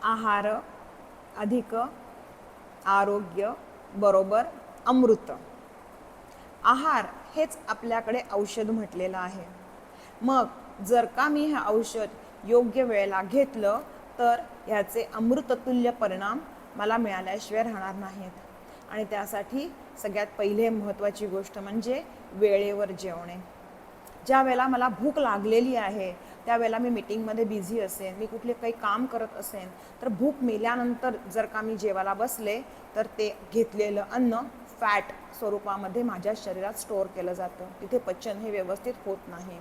आहार अधिक आरोग्य बरोबर अमृत. आहार हेच आपल्याकडे औषध म्हटलेलं आहे. मग जर का मी हे औषध योग्य वेळेला घेतलं तर ह्याचे अमृततुल्य परिणाम मला मिळाल्याशिवाय राहणार नाहीत. आणि त्यासाठी सगळ्यात पहिले महत्त्वाची गोष्ट म्हणजे वेळेवर जेवणे. ज्या वेळेला मला भूक लागलेली आहे त्यावेळेला मी मीटिंगमध्ये बिझी असेन, मी कुठले काही काम करत असेन, तर भूक मेल्यानंतर जर का मी जेवायला बसले तर ते घेतलेलं अन्न फॅट स्वरूपामध्ये माझ्या शरीरात स्टोअर केलं जातं. तिथे पचन हे व्यवस्थित होत नाही.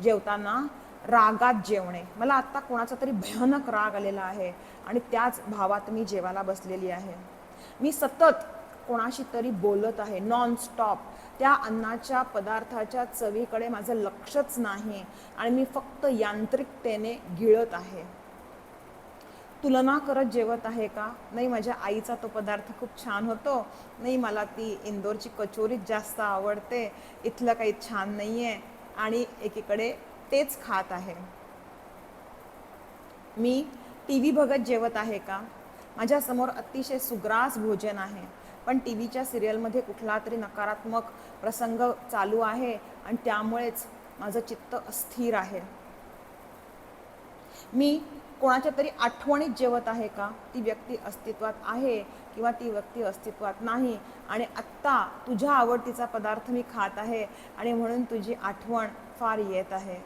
जेवताना रागात जेवणे. मला आत्ता कोणाचा तरी भयानक राग आलेला आहे आणि त्याच भावात मी जेवायला बसलेली आहे. मी सतत कोणाशी तरी बोलत आहे नॉन स्टॉप. त्या अन्नाच्या पदार्थाच्या चवीकडे माझं लक्षच नाही आणि मी फक्त यांत्रिकतेने गिळत आहे. तुलना करत जेवत आहे का? नाही, माझ्या आईचा तो पदार्थ खूप छान होतो, नाही मला ती इंदोरची कचोरीच जास्त आवडते, इथलं काही छान नाही आहे, आणि एकीकडे तेच खात आहे. मी टी व्ही बघत जेवत आहे का? माझ्यासमोर अतिशय सुग्रास भोजन आहे, पण टी व्हीच्या सिरियलमध्ये कुठला तरी नकारात्मक प्रसंग चालू आहे आणि त्यामुळेच माझं चित्त अस्थिर आहे. मी कोणाच्या तरी आठवणीत जेवत आहे का? ती व्यक्ती अस्तित्वात आहे किंवा ती व्यक्ती अस्तित्वात नाही आणि आत्ता तुझ्या आवडतीचा पदार्थ मी खात आहे आणि म्हणून तुझी आठवण फार येत आहे.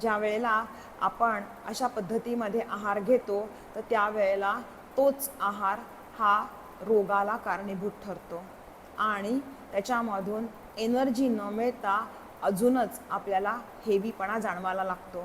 ज्या वेळेला आपण अशा पद्धतीमध्ये आहार घेतो तर त्यावेळेला तोच आहार हा रोगाला कारणीभूत ठरतो आणि त्याच्यामधून एनर्जी न मिळता अजूनच आपल्याला हेवीपणा जाणवायला लागतो.